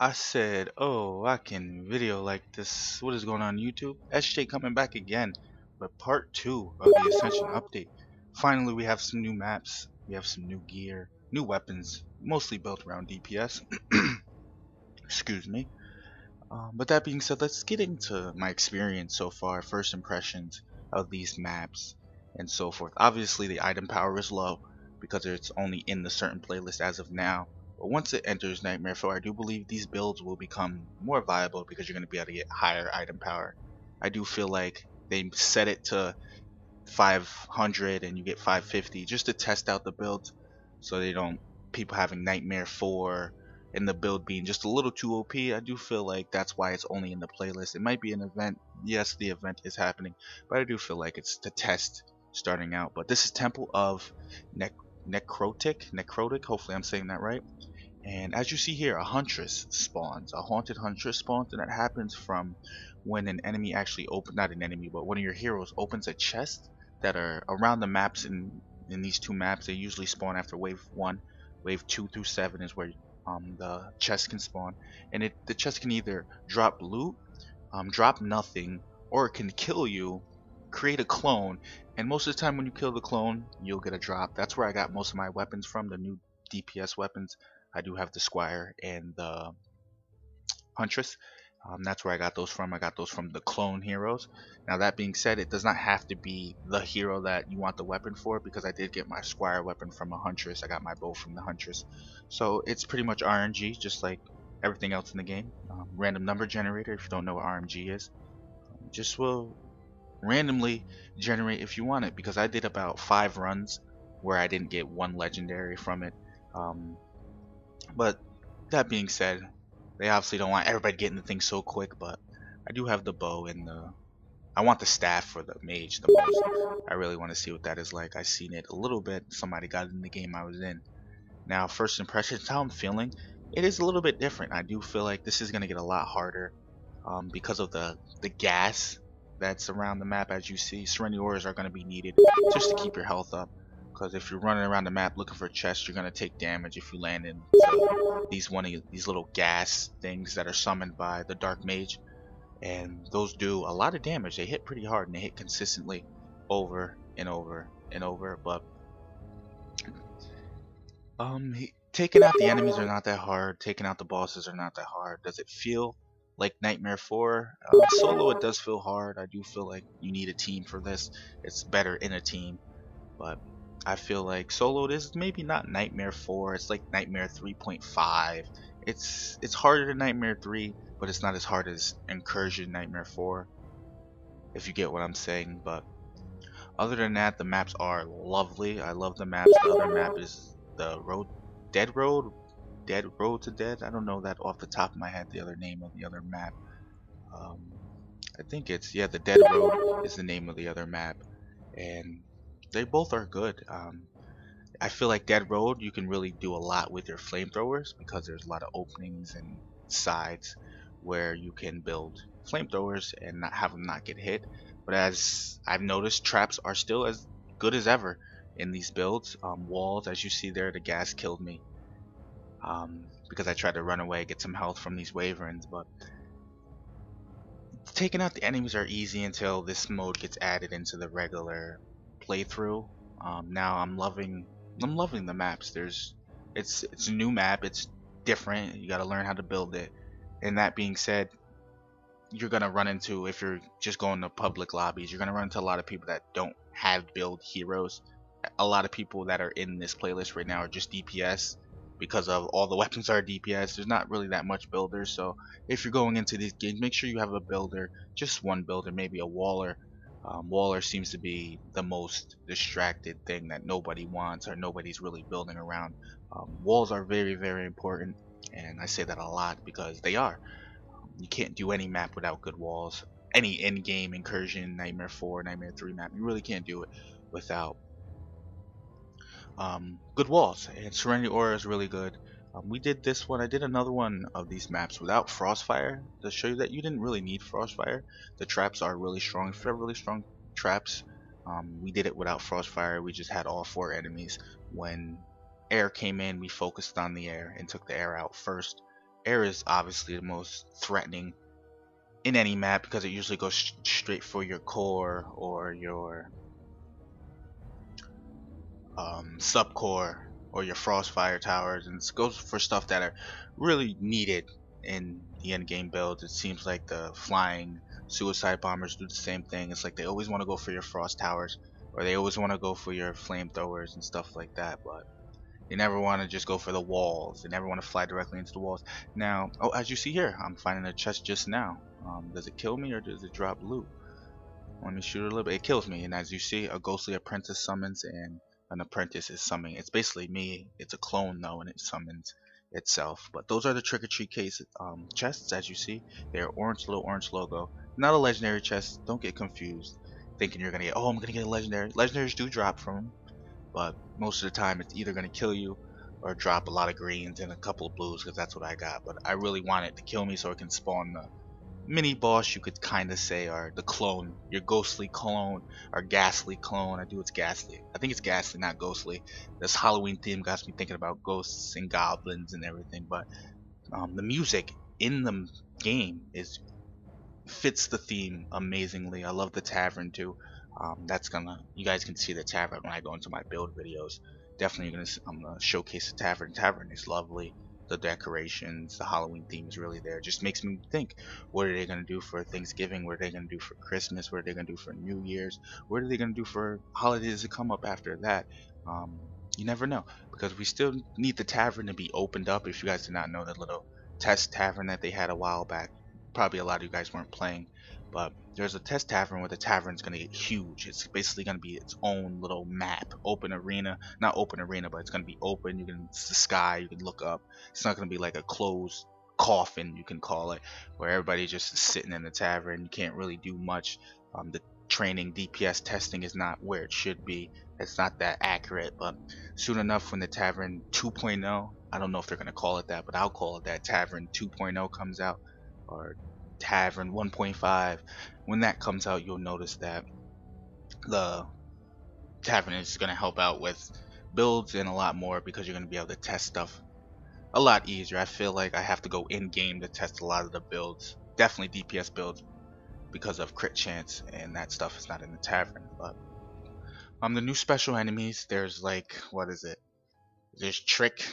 I said, oh, I can video like this. What is going on YouTube? SJ coming back again with part 2 of the Ascension update. Finally, we have some new maps. We have some new gear, new weapons, mostly built around DPS. Excuse me. But that being said, let's get into my experience so far, first impressions of these maps, and so forth. Obviously, the item power is low because it's only in the certain playlist as of now. But once it enters Nightmare 4, I do believe these builds will become more viable because you're going to be able to get higher item power. I do feel like they set it to 500 and you get 550 just to test out the builds so they don't people having Nightmare 4 and the build being just a little too OP. I do feel like that's why it's only in the playlist. It might be an event. Yes, the event is happening, but I do feel like it's to test starting out. But this is Temple of Necrotic. Hopefully I'm saying that right. And as you see here, a huntress spawns, a haunted huntress spawns, and that happens from when an enemy actually not an enemy, but one of your heroes opens a chest that are around the maps. In these two maps, they usually spawn after wave 1. Wave 2 through 7 is where the chest can spawn, and the chest can either drop loot, drop nothing, or it can kill you, create a clone, and most of the time when you kill the clone, you'll get a drop. That's where I got most of my weapons from, the new DPS weapons. I do have the Squire and the Huntress. That's where I got those from. I got those from the clone heroes. Now that being said, it does not have to be the hero that you want the weapon for, because I did get my Squire weapon from a Huntress. I got my bow from the Huntress. So it's pretty much RNG, just like everything else in the game. Random number generator, if you don't know what RNG is. Just will randomly generate if you want it, because I did about 5 runs where I didn't get one legendary from it. But that being said, they obviously don't want everybody getting the thing so quick, but I do have the bow and I want the staff for the mage the most. I really want to see what that is like. I seen it a little bit. Somebody got it in the game I was in. Now, first impressions, how I'm feeling. It is a little bit different. I do feel like this is going to get a lot harder because of the gas that's around the map. As you see, Serenity Ores are going to be needed just to keep your health up. Because if you're running around the map looking for a chest, you're gonna take damage if you land in these little gas things that are summoned by the Dark Mage, and those do a lot of damage. They hit pretty hard and they hit consistently over and over and over. But taking out the enemies are not that hard. Taking out the bosses are not that hard. Does it feel like Nightmare 4? Solo, it does feel hard. I do feel like you need a team for this. It's better in a team, but I feel like solo, it is maybe not Nightmare 4. It's like Nightmare 3.5. It's harder than Nightmare 3, but it's not as hard as Incursion Nightmare 4, if you get what I'm saying. But other than that, the maps are lovely. I love the maps. The other map is the Dead Road to Dead. I don't know that off the top of my head, the other name of the other map. I think it's, yeah, the Dead Road is the name of the other map, and they both are good. I feel like Dead Road, you can really do a lot with your flamethrowers because there's a lot of openings and sides where you can build flamethrowers and not have them not get hit. But as I've noticed, traps are still as good as ever in these builds. Walls, as you see there, the gas killed me because I tried to run away, get some health from these wyverns. But taking out the enemies are easy until this mode gets added into the regular playthrough. Now I'm loving the maps. It's a new map. It's different. You got to learn how to build it. And that being said, you're gonna run into, if you're just going to public lobbies, you're gonna run into a lot of people that don't have build heroes. A lot of people that are in this playlist right now are just DPS because of all the weapons are DPS. There's not really that much builders. So if you're going into these games, make sure you have a builder, just one builder, maybe a waller. Waller seems to be the most distracted thing that nobody wants or nobody's really building around. Walls are very, very important, and I say that a lot because they are. You can't do any map without good walls. Any in-game Incursion, Nightmare 4, Nightmare 3 map, you really can't do it without good walls. And Serenity Aura is really good. We did this one. I did another one of these maps without Frostfire to show you that you didn't really need Frostfire. The traps are really strong. If you have really strong traps, we did it without Frostfire. We just had all 4 enemies. When air came in, we focused on the air and took the air out first. Air is obviously the most threatening in any map because it usually goes straight for your core or your subcore or your Frostfire towers, and it goes for stuff that are really needed in the end game builds. It seems like the flying suicide bombers do the same thing. It's like they always want to go for your frost towers, or they always want to go for your flamethrowers and stuff like that, but they never want to just go for the walls. They never want to fly directly into the walls. Now, oh, as you see here, I'm finding a chest just now. Does it kill me or does it drop loot? Let me shoot a little bit. It kills me, and as you see, a ghostly apprentice summons, and an apprentice is summoning. It's basically me. It's a clone though, and it summons itself. But those are the trick or treat case chests, as you see. They're orange, little orange logo. Not a legendary chest. Don't get confused, thinking you're gonna get. Oh, I'm gonna get a legendary. Legendaries do drop from them, but most of the time it's either gonna kill you or drop a lot of greens and a couple of blues, because that's what I got. But I really want it to kill me so it can spawn the mini boss, you could kind of say, are the clone, your ghostly clone or ghastly clone. It's ghastly. I think it's ghastly, not ghostly. This Halloween theme got me thinking about ghosts and goblins and everything. But the music in the game is fits the theme amazingly. I love the tavern too. You guys can see the tavern when I go into my build videos. Definitely I'm gonna showcase the tavern. Tavern is lovely. The decorations, the Halloween theme is really there. It just makes me think, what are they gonna do for Thanksgiving? What are they gonna do for Christmas? What are they gonna do for New Year's? What are they gonna do for holidays to come up after that? Um, you never know, because we still need the tavern to be opened up. If you guys did not know, that little test tavern that they had a while back, probably a lot of you guys weren't playing, but there's a test tavern where the tavern's going to get huge. It's basically going to be its own little map, open arena. Not open arena, but it's going to be open. It's the sky, you can look up. It's not going to be like a closed coffin, you can call it, where everybody just is sitting in the tavern. You can't really do much. The training DPS testing is not where it should be. It's not that accurate, but soon enough, when the tavern 2.0, I don't know if they're going to call it that, but I'll call it that, tavern 2.0 comes out, or Tavern 1.5, when that comes out, you'll notice that the tavern is going to help out with builds and a lot more, because you're going to be able to test stuff a lot easier. I feel like I have to go in game to test a lot of the builds, definitely DPS builds, because of crit chance, and that stuff is not in the tavern. But the new special enemies, there's like, what is it, there's Trick.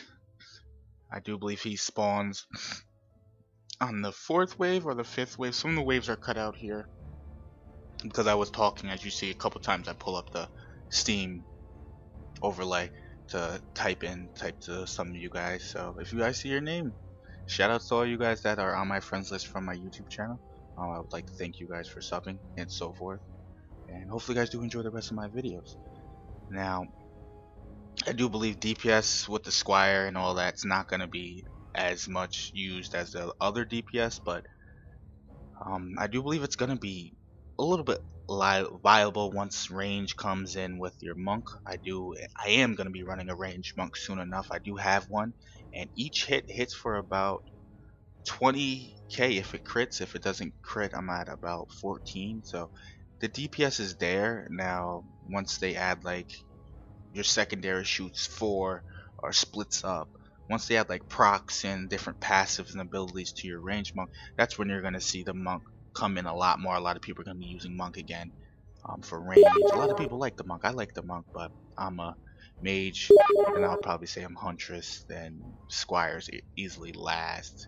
I do believe he spawns on the 4th wave or the 5th wave. Some of the waves are cut out here because I was talking. As you see, a couple times I pull up the Steam overlay to type to some of you guys. So if you guys see your name, shout outs to all you guys that are on my friends list from my YouTube channel. I would like to thank you guys for subbing and so forth, and hopefully you guys do enjoy the rest of my videos. Now, I do believe DPS with the Squire and all that's not going to be as much used as the other DPS, but I do believe it's going to be a little bit viable once range comes in with your monk. I am going to be running a range monk soon enough. I do have one, and each hit hits for about 20k if it crits. If it doesn't crit, I'm at about 14. So the DPS is there. Now once they add like your secondary shoots 4 or splits up, once they add like procs and different passives and abilities to your range monk, that's when you're going to see the monk come in a lot more. A lot of people are going to be using monk again for range. A lot of people like the monk. I like the monk, but I'm a mage, and I'll probably say I'm huntress. Then squires easily last.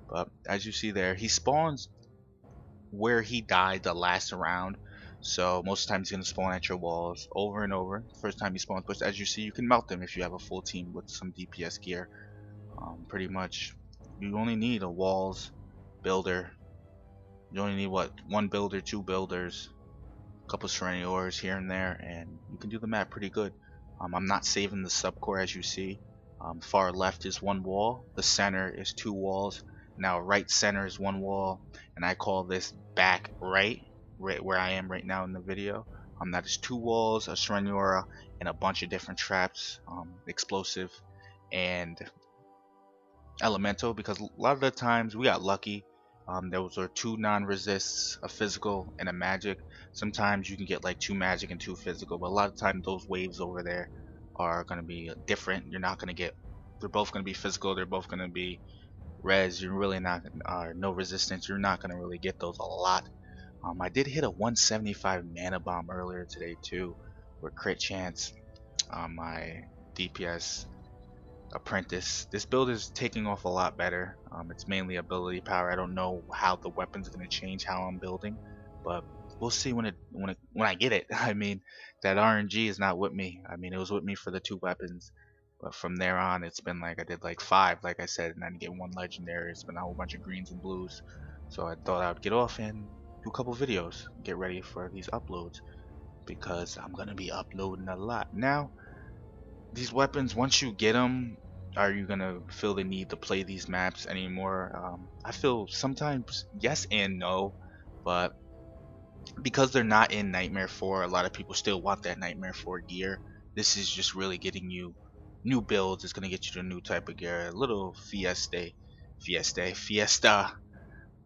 But as you see there, he spawns where he died the last round. So most of the time he's going to spawn at your walls over and over. First time he spawns, but as you see, you can melt them if you have a full team with some DPS gear. Pretty much, you only need a walls builder. You only need what, 1 builder, 2 builders, a couple Serenity Ores here and there, and you can do the map pretty good. I'm not saving the subcore, as you see. Far left is 1 wall, the center is 2 walls. Now right center is 1 wall, and I call this back right where I am right now in the video. That is 2 walls, a Serenity Aura, and a bunch of different traps, explosive and elemental, because a lot of the times we got lucky. Those are 2 non-resists, a physical and a magic. Sometimes you can get like 2 magic and 2 physical, but a lot of times those waves over there are going to be different. You're not going to get, they're both going to be physical, they're both going to be res, you're really not, no resistance, you're not gonna really get those a lot. I did hit a 175 mana bomb earlier today too, with crit chance on my DPS apprentice. This build is taking off a lot better. It's mainly ability power. I don't know how the weapon's gonna change how I'm building, but we'll see when I get it. I mean, that RNG is not with me. I mean, it was with me for the 2 weapons, but from there on, it's been like I did like 5, like I said, and I didn't get 1 legendary. It's been a whole bunch of greens and blues. So I thought I would get off and do a couple videos, get ready for these uploads, because I'm gonna be uploading a lot now. These weapons, once you get them, are you gonna feel the need to play these maps anymore? I feel sometimes yes and no, but because they're not in Nightmare 4, a lot of people still want that Nightmare 4 gear. This is just really getting you new builds. It's gonna get you to a new type of gear, a little fiesta,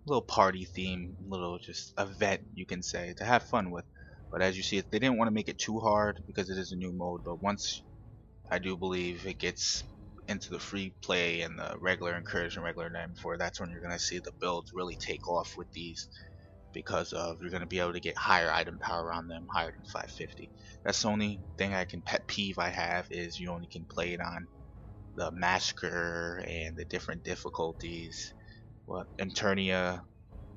little party theme, little just event you can say to have fun with. But as you see, they didn't want to make it too hard because it is a new mode. But once I do believe it gets into the free play and the regular encouraged and regular Nightmare 4, that's when you're gonna see the builds really take off with these, because of you're going to be able to get higher item power on them, higher than 550. That's the only thing I can pet peeve I have, is you only can play it on the Massacre and the different difficulties. What Eternia,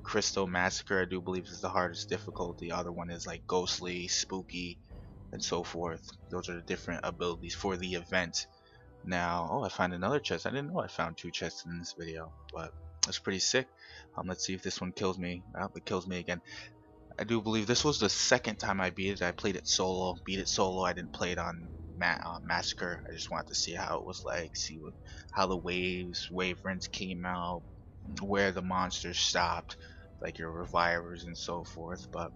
Crystal Massacre I do believe is the hardest difficulty. Other one is like Ghostly, Spooky, and so forth. Those are the different abilities for the event. Now, oh, I found another chest. I didn't know I found 2 chests in this video, but that's pretty sick. Let's see if this one kills me. Oh, it kills me again. I do believe this was the 2nd time I beat it. I played it solo, beat it solo. I didn't play it on Massacre. I just wanted to see how it was like, see how the wave runs came out, where the monsters stopped, like your revivers and so forth. But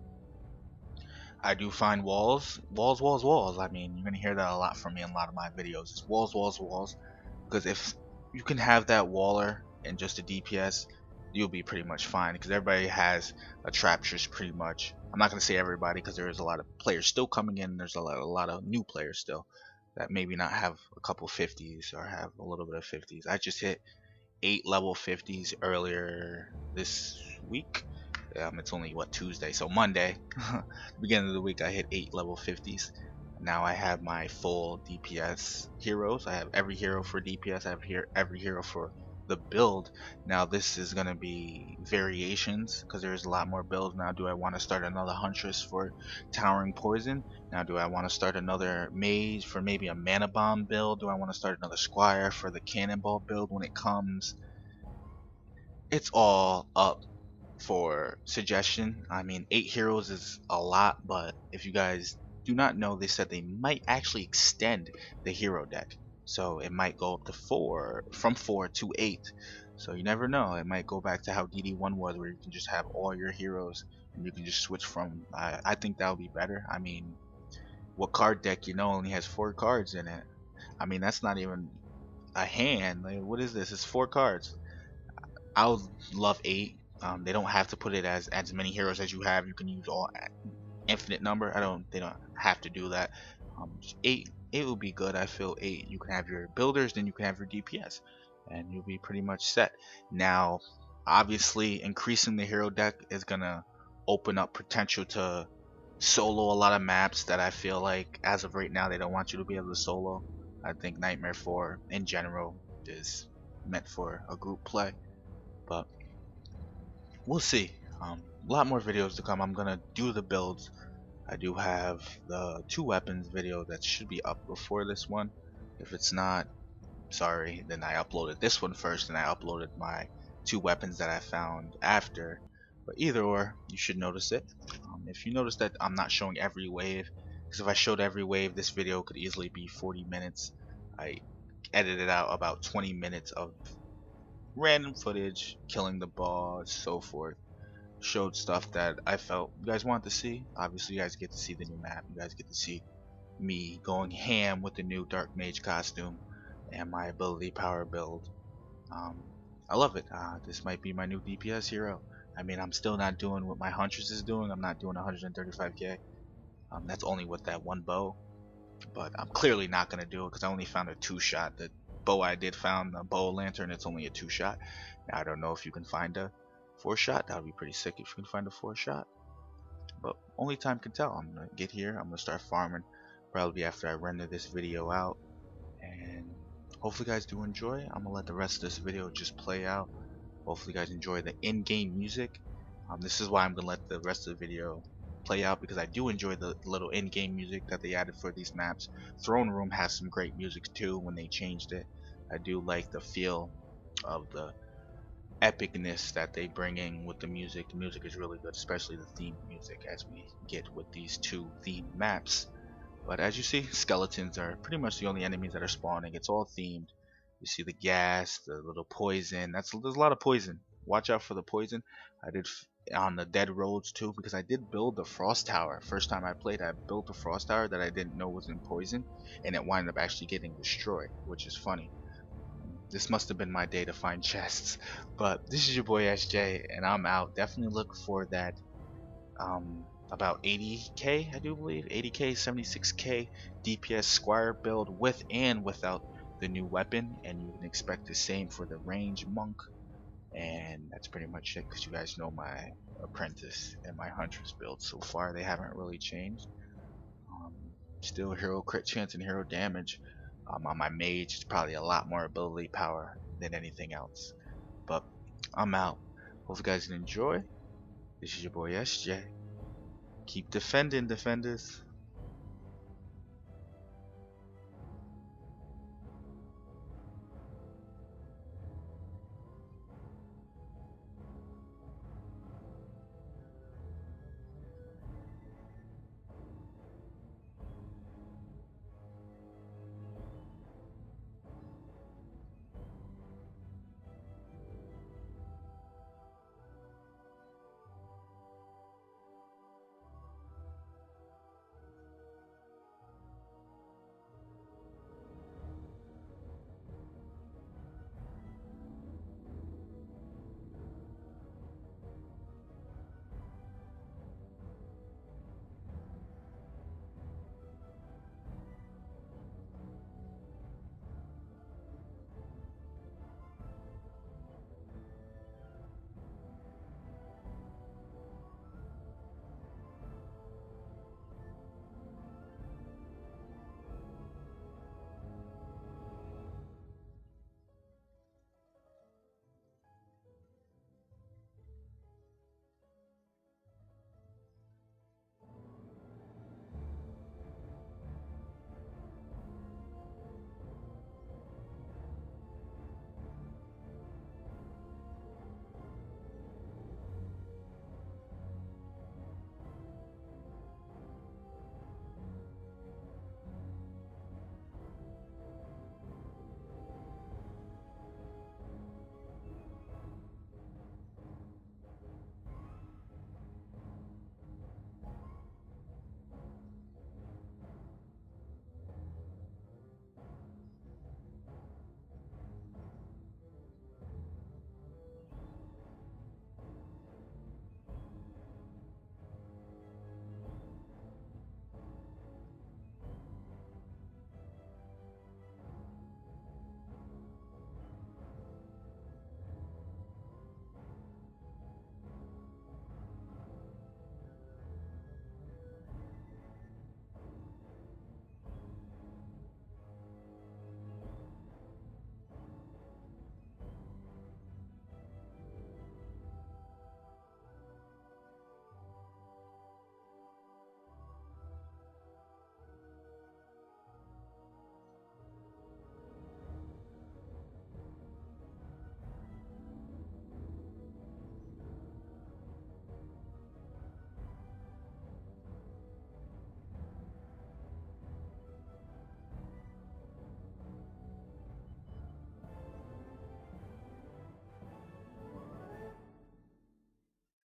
I do find walls. I mean, you're gonna hear that a lot from me in a lot of my videos. It's walls. Because if you can have that waller and just a DPS, you'll be pretty much fine. Because everybody has a traptress pretty much. I'm not gonna say everybody, because there is a lot of players still coming in. There's a lot of new players still that maybe not have a couple 50s or have a little bit of 50s. I just hit 8 level 50s earlier this week. It's only what, Tuesday, so Monday beginning of the week I hit 8 level 50s. Now I have my full DPS heroes. I have every hero for DPS. I have every hero for the build. Now this is gonna be variations, because there's a lot more builds now. Do I want to start another Huntress for Towering Poison? Now do I want to start another Mage for maybe a Mana Bomb build? Do I want to start another Squire for the Cannonball build when it comes? It's all up for suggestion. I mean, 8 heroes is a lot, but if you guys do not know, they said they might actually extend the hero deck, so it might go up to 4, from 4 to 8. So you never know, it might go back to how DD1 was, where you can just have all your heroes and you can just switch from. I think that would be better. I mean, what card deck only has 4 cards in it? I mean, that's not even a hand. Like, what is this? It's 4 cards. I would love 8. They don't have to put it as many heroes as you have. You can use all infinite number. They don't have to do that. 8 would be good. I feel 8. You can have your builders, then you can have your DPS, and you'll be pretty much set. Now, obviously, increasing the hero deck is gonna open up potential to solo a lot of maps that I feel like as of right now they don't want you to be able to solo. I think Nightmare 4 in general is meant for a group play, but we'll see. A lot more videos to come. I'm gonna do the builds. I do have the 2 weapons video that should be up before this one. If it's not, sorry. Then I uploaded this one first, and I uploaded my 2 weapons that I found after. But either or, you should notice it. If you notice that I'm not showing every wave, because if I showed every wave, this video could easily be 40 minutes. I edited out about 20 minutes of random footage, killing the boss, so forth. Showed stuff that I felt you guys want to see. Obviously, you guys get to see the new map. You guys get to see me going ham with the new Dark Mage costume and my ability power build. I love it. This might be my new DPS hero. I mean, I'm still not doing what my Huntress is doing. I'm not doing 135k. That's only with that 1 bow. But I'm clearly not going to do it because I only found a 2-shot that bow I did found, the bow lantern, it's only a 2-shot. Now I don't know if you can find a 4-shot. That would be pretty sick if you can find a 4-shot. But only time can tell. I'm gonna get here. I'm gonna start farming probably after I render this video out. And hopefully you guys do enjoy. I'm gonna let the rest of this video just play out. Hopefully you guys enjoy the in-game music. This is why I'm gonna let the rest of the video play out, because I do enjoy the little in-game music that they added for these maps. Throne Room has some great music too when they changed it. I do like the feel of the epicness that they bring in with the music. The music is really good, especially the theme music as we get with these 2 themed maps. But as you see, skeletons are pretty much the only enemies that are spawning. It's all themed. You see the gas, the little poison. There's a lot of poison. Watch out for the poison. I did on the dead roads too, because I did build the frost tower. First time I played, I built a frost tower that I didn't know was in poison, and it wound up actually getting destroyed, which is funny. This must have been my day to find chests. But this is your boy SJ, and I'm out. Definitely look for that about 80k, I do believe, 80k, 76k DPS Squire build with and without the new weapon, and you can expect the same for the range monk. And that's pretty much it, because you guys know my apprentice and my huntress build so far, they haven't really changed. Still hero crit chance and hero damage. On my mage, it's probably a lot more ability power than anything else. But I'm out. Hope you guys can enjoy. This is your boy SJ. Keep defending, defenders.